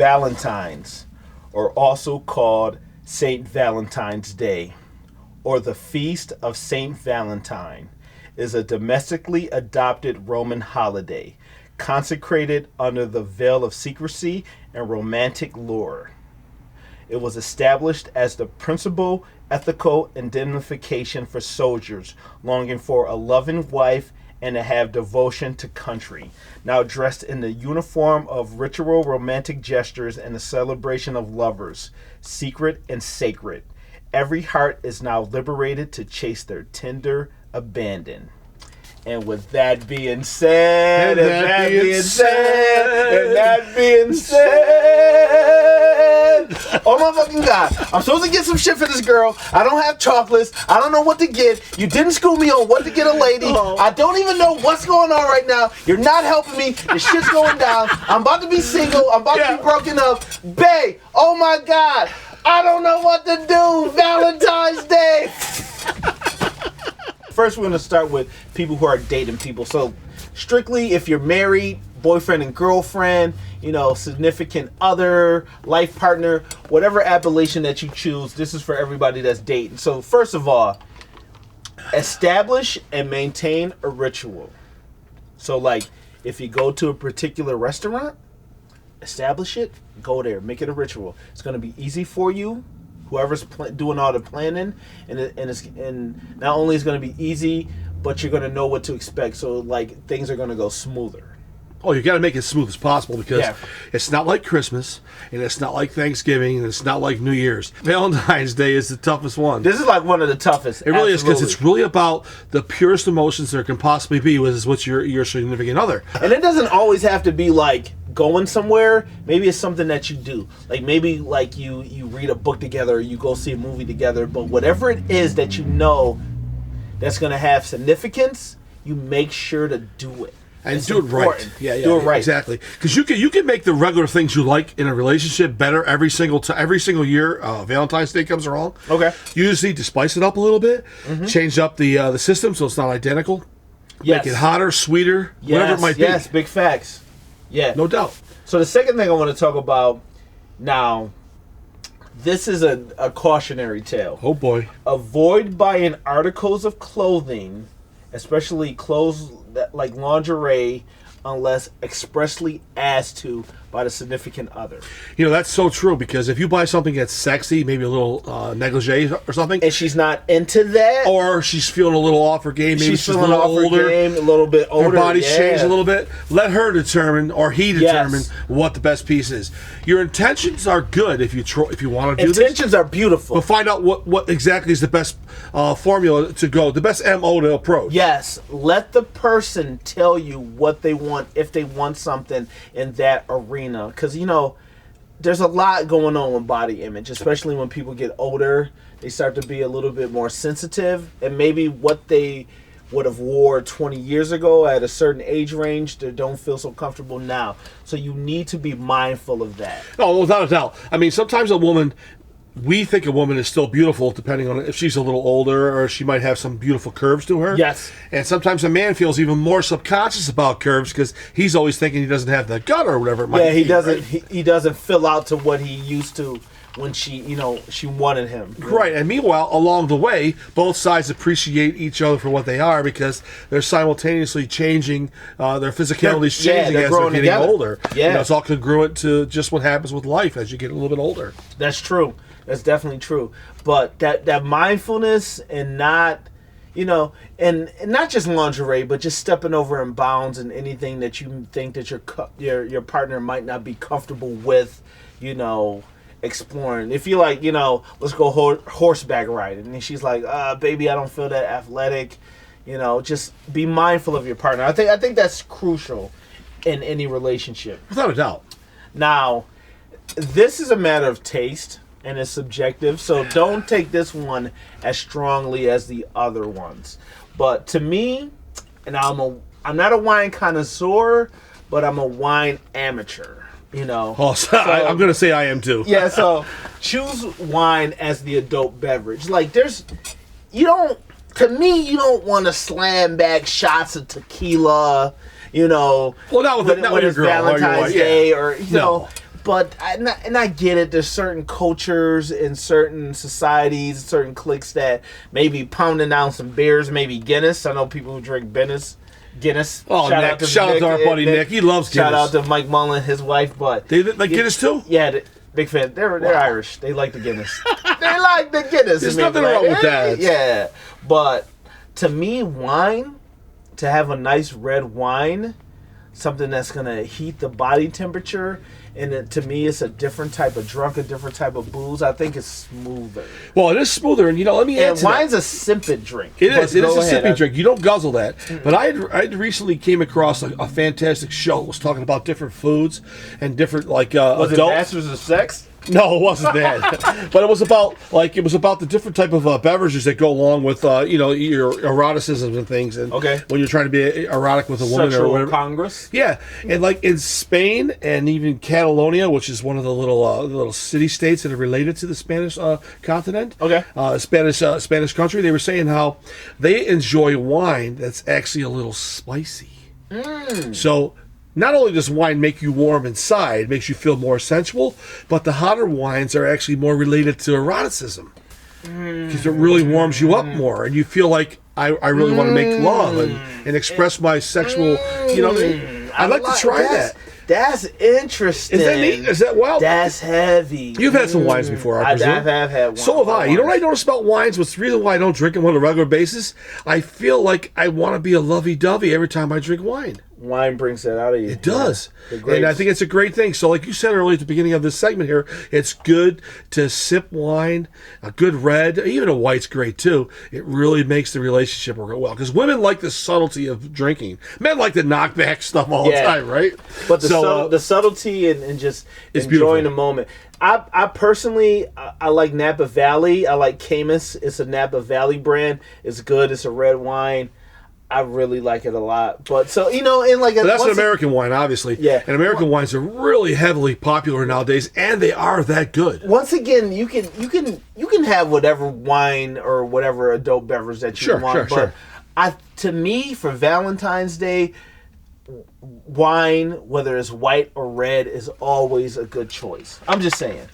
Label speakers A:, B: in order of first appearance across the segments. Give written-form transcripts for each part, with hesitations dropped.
A: Valentine's, or also called St. Valentine's Day, or the Feast of St. Valentine, is a domestically adopted Roman holiday consecrated under the veil of secrecy and romantic lore. It was established as the principal ethical indemnification for soldiers longing for a loving wife and to have devotion to country. Now dressed in the uniform of ritual romantic gestures and the celebration of lovers, secret and sacred, every heart is now liberated to chase their tender abandon. And with that being said, oh my fucking God, I'm supposed to get some shit for this girl. I don't have chocolates. I don't know what to get. You didn't school me on what to get a lady. I don't even know what's going on right now. You're not helping me. The shit's going down. I'm about to be single. I'm about to be broken up. Bae, oh my God, I don't know what to do. Valentine's Day. First, we're going to start with people who are dating people. So, strictly, if you're married, boyfriend and girlfriend, significant other, life partner, whatever appellation that you choose, this is for everybody that's dating. So, first of all, establish and maintain a ritual. So, like, if you go to a particular restaurant, establish it, go there, make it a ritual. It's going to be easy for you. Whoever's doing all the planning, and not only is going to be easy, but you're going to know what to expect. So, like, things are going to go smoother.
B: Oh, you got to make it as smooth as possible because it's not like Christmas, and it's not like Thanksgiving, and it's not like New Year's. Valentine's Day is the toughest one.
A: This is like one of the toughest.
B: It really is, because it's really about the purest emotions there can possibly be with what's your significant other.
A: And it doesn't always have to be like going somewhere. Maybe it's something that you do. Like maybe like you read a book together, or you go see a movie together. But whatever it is that you know that's going to have significance, you make sure to do it.
B: And
A: it's
B: do it right.
A: Do it right.
B: Exactly. Because you can make the regular things you like in a relationship better every single year. Valentine's Day comes around.
A: Okay.
B: You just need to spice it up a little bit. Mm-hmm. Change up the system so it's not identical.
A: Yes.
B: Make it hotter, sweeter, whatever it might be.
A: Yes, big facts. Yeah.
B: No doubt.
A: So the second thing I want to talk about now, this is a cautionary tale.
B: Oh boy.
A: Avoid buying articles of clothing, especially clothes like lingerie, unless expressly asked to by the significant other.
B: That's so true, because if you buy something that's sexy, maybe a little negligee or something,
A: and she's not into that,
B: or she's feeling a little off her game, maybe she's a little older,
A: a little bit older,
B: her body's changed a little bit, let her determine, or he determine what the best piece is. Your intentions are good if you want to do this.
A: Intentions are beautiful.
B: But find out what exactly is the best formula to go, the best MO to approach.
A: Yes, let the person tell you what they want, if they want something in that arena. Because, there's a lot going on with body image, especially when people get older. They start to be a little bit more sensitive, and maybe what they would have wore 20 years ago at a certain age range, they don't feel so comfortable now. So you need to be mindful of that.
B: Oh, without a doubt. I mean, sometimes we think a woman is still beautiful depending on if she's a little older, or she might have some beautiful curves to her.
A: Yes.
B: And sometimes a man feels even more subconscious about curves because he's always thinking he doesn't have the gut or whatever it might be.
A: Yeah, he doesn't.
B: Right?
A: He doesn't fill out to what he used to when she wanted him.
B: Right. And meanwhile, along the way, both sides appreciate each other for what they are, because they're simultaneously changing, their physicality's changing as they're getting older.
A: Yeah.
B: It's all congruent to just what happens with life as you get a little bit older.
A: That's true. That's definitely true. But that mindfulness, and not, and not just lingerie, but just stepping over in bounds and anything that you think that your partner might not be comfortable with, exploring. If you're like, let's go horseback riding, and she's like, baby, I don't feel that athletic, just be mindful of your partner. I think that's crucial in any relationship.
B: Without a doubt.
A: Now, this is a matter of taste. And it's subjective, so don't take this one as strongly as the other ones. But to me, and I'm not a wine connoisseur, but I'm a wine amateur.
B: Oh, so I'm gonna say I am too.
A: Yeah, so choose wine as the adult beverage. Like you don't want to slam back shots of tequila.
B: Well, not with
A: when it's Valentine's Day, or But I get it. There's certain cultures in certain societies, certain cliques that maybe pounding down some beers, maybe Guinness. I know people who drink Guinness.
B: Oh, shout out to our buddy Nick. He loves Guinness.
A: Shout out to Mike Mullen, his wife. But
B: they like Guinness too.
A: Yeah, big fan. They're Irish. They like the Guinness. They like the Guinness.
B: There's nothing wrong with that.
A: Yeah, but to me, wine, to have a nice red wine, something that's gonna heat the body temperature. And to me, it's a different type of drunk, a different type of booze. I think it's smoother.
B: Well, it is smoother, and let me add to
A: wine's
B: that.
A: a sipping drink.
B: It is a sipping drink. You don't guzzle that. Mm-hmm. But I recently came across a fantastic show. It was talking about different foods and different was
A: adult. It Masters of Sex?
B: No, it wasn't that. But it was about the different type of beverages that go along with your eroticisms and things. And when you're trying to be erotic with a woman
A: Sexual
B: or whatever.
A: Congress.
B: Yeah, and like in Spain and even Catalonia, which is one of the little city states that are related to the Spanish continent. Spanish country. They were saying how they enjoy wine that's actually a little spicy. So. Not only does wine make you warm inside, makes you feel more sensual, but the hotter wines are actually more related to eroticism. Because it really warms you up more, and you feel like I really want to make love and express my sexual, I'd like to try that.
A: That's interesting.
B: Is that neat? Is that wild?
A: That's heavy.
B: You've had some wines before, I presume.
A: I have had wine.
B: So have I. You know what I notice about wines? What's the reason why I don't drink them on a regular basis? I feel like I want to be a lovey-dovey every time I drink wine.
A: Wine brings that out of you.
B: It does. And I think it's a great thing. So like you said earlier at the beginning of this segment here, it's good to sip wine, a good red, even a white's great too. It really makes the relationship work well. Because women like the subtlety of drinking. Men like the knockback stuff all the time, right?
A: But the subtlety and just enjoying the moment. I personally, I like Napa Valley. I like Camus. It's a Napa Valley brand. It's good. It's a red wine. I really like it a lot. But so, that's
B: an American wine, obviously.
A: Yeah.
B: And American wines are really heavily popular nowadays, and they are that good.
A: Once again, you can have whatever wine or whatever adult beverage that you want. Sure. To me, for Valentine's Day, wine, whether it's white or red, is always a good choice. I'm just saying.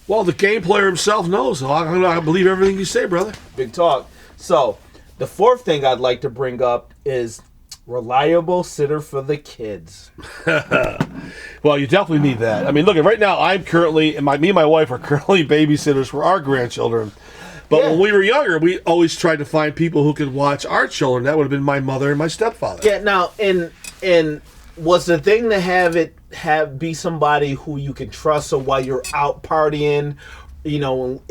B: Well, the game player himself knows. So I believe everything you say, brother.
A: Big talk. So, the fourth thing I'd like to bring up is reliable sitter for the kids.
B: Well, you definitely need that. I mean, look, right now, me and my wife are currently babysitters for our grandchildren. But when we were younger, we always tried to find people who could watch our children. That would have been my mother and my stepfather.
A: Yeah, now, and was the thing to have be somebody who you can trust, so while you're out partying, in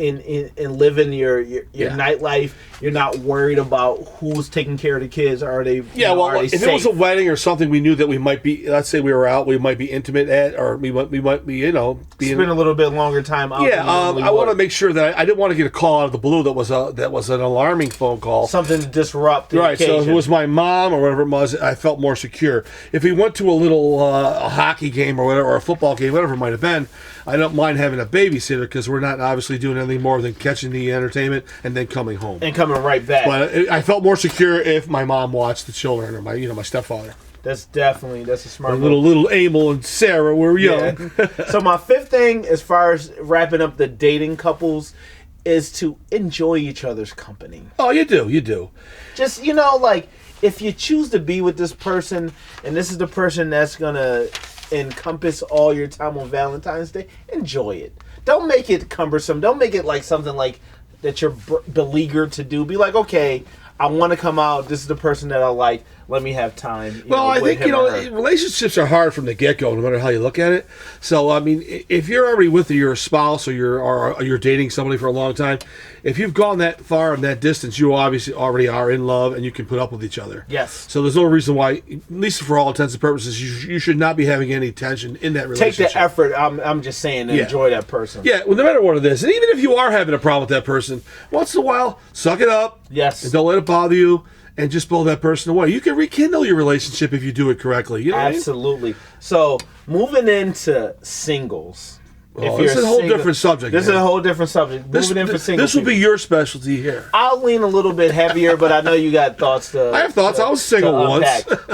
A: living your nightlife, you're not worried about who's taking care of the kids. Are they?
B: If
A: safe?
B: It was a wedding or something, we knew that we might be. Let's say we were out, we might be intimate at, or we might be, spend
A: a little bit longer time out.
B: Yeah, I want to make sure that I didn't want to get a call out of the blue that was an alarming phone call,
A: something to disrupt the occasion.
B: So if it was my mom or whatever it was, I felt more secure. If we went to a little a hockey game or whatever, or a football game, whatever it might have been, I don't mind having a babysitter because we're not obviously doing anything more than catching the entertainment and then coming home.
A: And coming right back.
B: But I felt more secure if my mom watched the children or my stepfather.
A: That's a smart
B: little Emil and Sarah were young.
A: Yeah. So my fifth thing, as far as wrapping up the dating couples, is to enjoy each other's company.
B: Oh, you do.
A: Just, if you choose to be with this person, and this is the person that's going to encompass all your time on Valentine's Day, enjoy it. Don't make it cumbersome. Don't make it like something like that you're beleaguered to do. Be like, okay, I want to come out. This is the person that I like. Let me have time.
B: I think, relationships are hard from the get-go, no matter how you look at it. So, I mean, if you're already with your spouse or you're dating somebody for a long time, if you've gone that far and that distance, you obviously already are in love and you can put up with each other.
A: Yes.
B: So there's no reason why, at least for all intents and purposes, you should not be having any tension in that relationship.
A: Take the effort, I'm just saying, to enjoy that person.
B: Yeah, well, no matter what it is. And even if you are having a problem with that person, once in a while, suck it up.
A: Yes.
B: And don't let it bother you. And just blow that person away. You can rekindle your relationship if you do it correctly.
A: Absolutely. What I mean? So, moving into singles.
B: This is a whole different subject.
A: Moving in for singles.
B: This will be your specialty here.
A: I'll lean a little bit heavier, but I know you got thoughts.
B: I have thoughts. I was single once.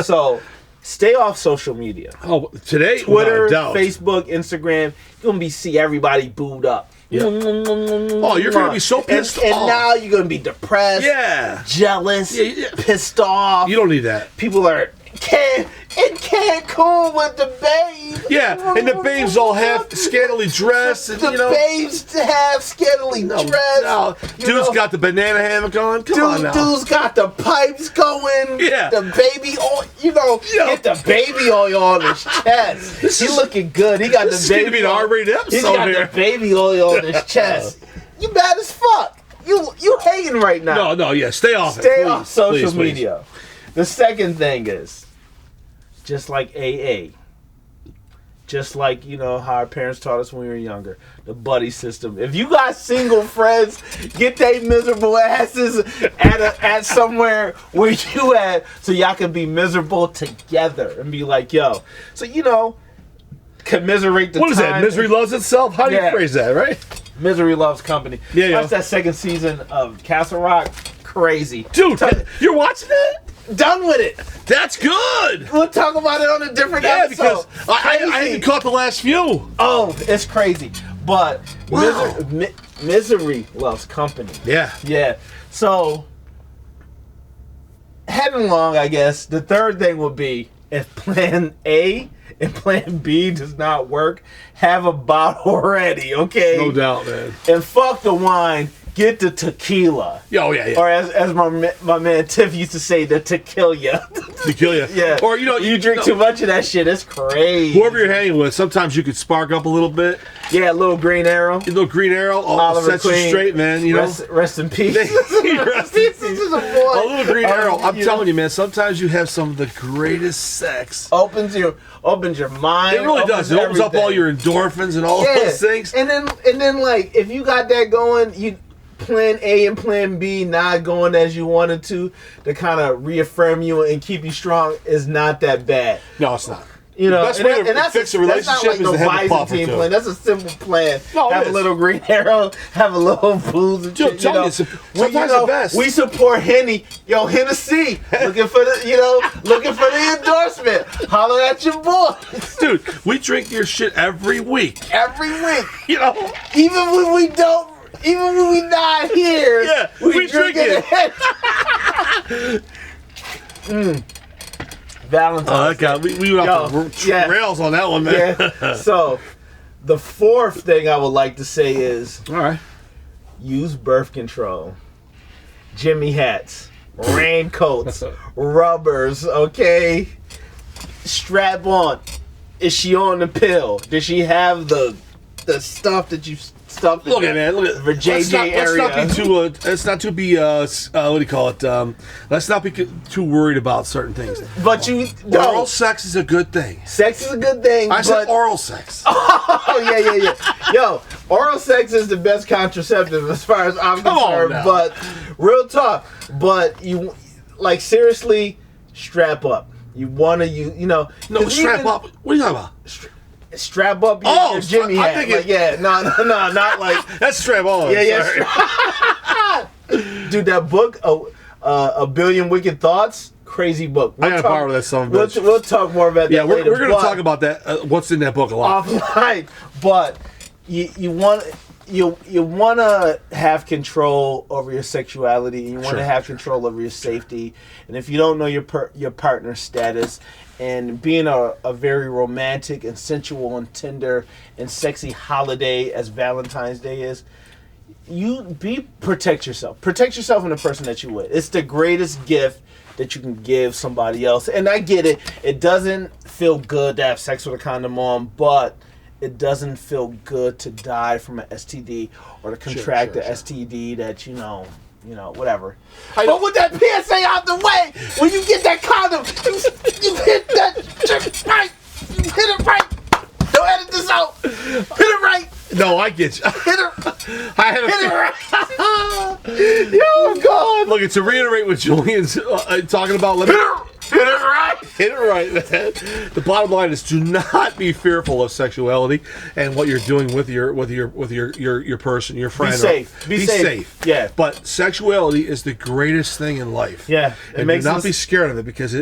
A: So, stay off social media.
B: Oh, today,
A: Twitter,
B: without a doubt.
A: Facebook, Instagram, you're gonna see everybody booed up.
B: Yeah. Oh, you're gonna be so pissed off.
A: And now you're gonna be depressed, jealous, pissed off.
B: You don't need that.
A: People are in Cancun with the babe.
B: Yeah, and the babe's all half scantily dressed. And,
A: the babes half scantily dressed.
B: No. Dude's got the banana hammock on. Come on now.
A: Dude's got the pipes going.
B: Yeah.
A: The baby oil, get the baby oil on his chest. He looking good. He got the baby.
B: To be an R-rated episode
A: He's got
B: here.
A: the baby oil on his chest. You bad as fuck. You hating right now.
B: No, yeah. Stay off it.
A: Stay off social media. The second thing is, just like AA, just like, how our parents taught us when we were younger, the buddy system. If you got single friends, get they miserable asses at somewhere where you at, so y'all can be miserable together and be like, yo. So, commiserate the time.
B: What is that? Misery loves itself? How do you phrase that, right?
A: Misery loves company.
B: Yeah.
A: Watch that second season of Castle Rock. Crazy.
B: Dude, you're watching it?
A: Done with it.
B: That's good.
A: We'll talk about it on a different episode.
B: Because I haven't caught the last few.
A: Oh, it's crazy. But misery loves company.
B: Yeah.
A: So, heading along, I guess, the third thing would be, if plan A and plan B does not work, have a bottle ready, okay?
B: No doubt, man.
A: And fuck the wine. Get the tequila.
B: Oh, yeah.
A: Or as my man Tiff used to say, the tequila.
B: Tequila.
A: Yeah.
B: Or,
A: you drink too much of that shit, it's crazy.
B: Whoever you're hanging with, sometimes you could spark up a little bit.
A: Yeah, a little green arrow.
B: A little green arrow.
A: Oliver
B: sets
A: Queen.
B: You straight, man.
A: Rest in peace.
B: Rest in peace.
A: A
B: little green arrow. I'm telling you, man, sometimes you have some of the greatest sex.
A: Opens your mind.
B: It really does. It opens up all your endorphins and all those things.
A: And then like, if you got that going, plan A and plan B not going as you wanted to kind of reaffirm you and keep you strong is not that bad.
B: No, it's not.
A: The
B: best way to fix a relationship is to have a buffer too.
A: Plan. That's a simple plan.
B: No,
A: have a little green arrow, have a little booze and shit.
B: Sometimes the best.
A: We support Henny. Yo, Hennessy. looking for the endorsement. Holler at your boys.
B: Dude, we drink your shit every week.
A: Even when we not here, we drink it. Valentine's.
B: We went off the rails on that one, man.
A: Yeah. So, the fourth thing I would like to say is,
B: all right,
A: use birth control, Jimmy hats, raincoats, rubbers. Okay, strap on. Is she on the pill? Does she have the stuff that you? Look
B: at man. Look at
A: the JJ area.
B: Let's not be what do you call it? Let's not be too worried about certain things.
A: But
B: oral sex is a good thing.
A: Sex is a good thing.
B: I said oral sex.
A: Oh yeah. Yo, oral sex is the best contraceptive as far as I'm concerned. But real talk. But you seriously strap up. You want to No,
B: strap up. What are you talking about?
A: Strap up your Jimmy hat. Not like
B: that's strap on.
A: Yeah. Dude, that book, A Billion Wicked Thoughts, crazy book.
B: I gotta borrow that son of a bitch.
A: We'll talk more about that later.
B: We're gonna talk about that. What's in that book a lot.
A: Offline, but you want to have control over your sexuality. You want to have control over your safety, and if you don't know your partner's status. And being a very romantic and sensual and tender and sexy holiday as Valentine's Day is, protect yourself. Protect yourself and the person that you're with. It's the greatest gift that you can give somebody else. And I get it. It doesn't feel good to have sex with a condom on, but it doesn't feel good to die from an STD or to contract the STD that whatever. But with that PSA out the way, when you get that condom, you hit that shit right. You hit it right. Don't edit this out. Hit it right.
B: No, I get you.
A: Hit it.
B: Hit
A: it right. Yo, God.
B: Look, to reiterate what Julian's talking about.
A: Hit it right.
B: Hit it right, man. The bottom line is, do not be fearful of sexuality and what you're doing with your person, your friend.
A: Be safe. Be safe. Yeah.
B: But sexuality is the greatest thing in life.
A: Yeah.
B: And do not be scared of it, because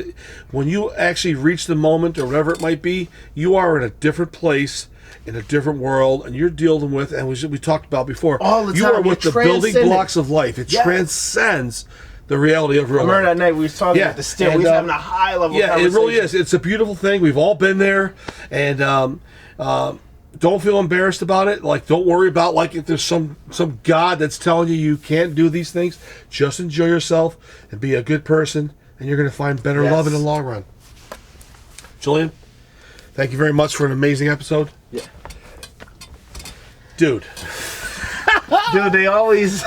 B: when you actually reach the moment or whatever it might be, you are in a different place, in a different world, and you're dealing with, and we talked about before,
A: all the time.
B: You are with the building blocks of life. It transcends the reality of real life.
A: I remember that night we was talking at the still. We was having a high level conversation.
B: It really is. It's a beautiful thing. We've all been there, and don't feel embarrassed about it. Like, don't worry about if there's some God that's telling you can't do these things. Just enjoy yourself and be a good person, and you're going to find better love in the long run. Julian, thank you very much for an amazing episode.
A: Yeah.
B: Dude,
A: they always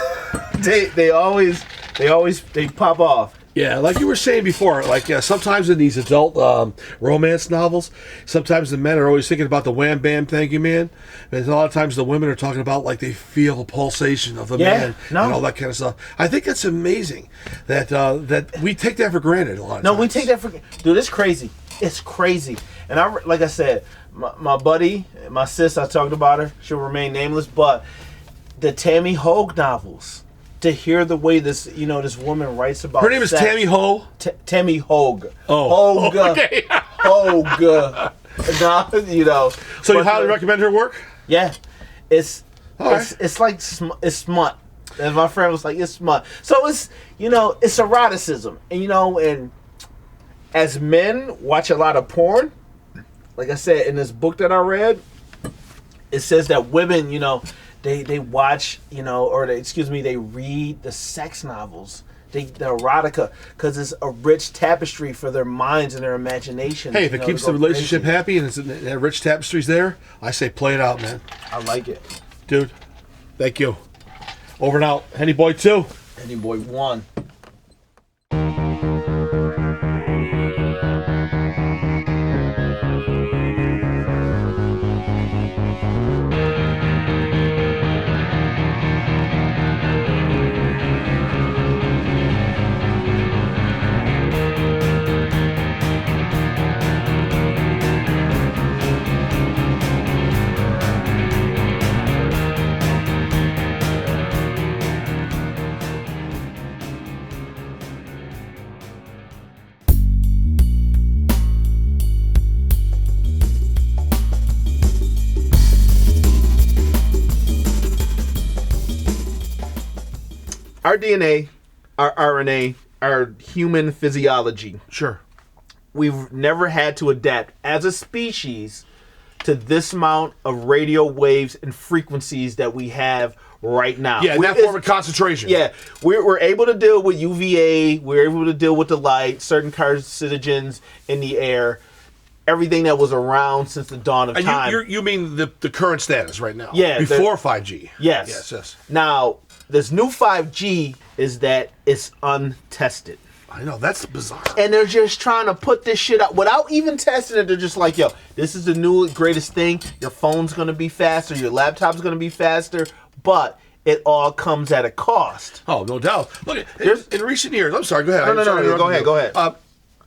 A: pop off.
B: Yeah, like you were saying before, sometimes in these adult romance novels, sometimes the men are always thinking about the wham bam thank you man, and a lot of times the women are talking about they feel the pulsation of the man and all that kind of stuff. I think that's amazing that we take that for granted a lot of times.
A: We take that for granted. Dude, it's crazy. It's crazy. And like I said, my buddy, my sis, I talked about her. She'll remain nameless, but the Tammy Hogue novels, to hear the way this woman writes about
B: her name is Tammy Ho?
A: Tammy Hogue.
B: Oh.
A: Hogue.
B: Okay.
A: Hogue.
B: So you highly recommend her work?
A: Yeah. It's smut. And my friend was like, it's smut. So it's eroticism. And as men watch a lot of porn, like I said, in this book that I read, it says that women, they watch, they read the sex novels, the erotica, because it's a rich tapestry for their minds and their imagination.
B: Hey, if it keeps the relationship happy and that rich tapestry's there, I say play it out, man.
A: I like it.
B: Dude, thank you. Over and out. Henny Boy 2.
A: Henny Boy 1. Our DNA, our RNA, our human physiology.
B: Sure.
A: We've never had to adapt as a species to this amount of radio waves and frequencies that we have right now.
B: Yeah, that form of concentration.
A: Yeah, we're able to deal with UVA. We're able to deal with the light, certain carcinogens in the air, everything that was around since the dawn of time.
B: You mean the current status right now?
A: Yeah.
B: Before 5G.
A: Yes. Now, this new 5G is that it's untested.
B: I know, that's bizarre.
A: And they're just trying to put this shit out without even testing it. They're just like, yo, this is the new greatest thing. Your phone's going to be faster. Your laptop's going to be faster. But it all comes at a cost.
B: Oh, no doubt. Look, in recent years, I'm sorry, go ahead.
A: No, go ahead.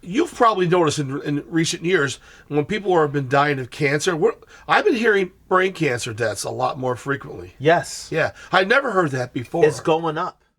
B: You've probably noticed in recent years when people have been dying of cancer, I've been hearing brain cancer deaths a lot more frequently.
A: Yes.
B: Yeah. I never heard that before.
A: It's going up.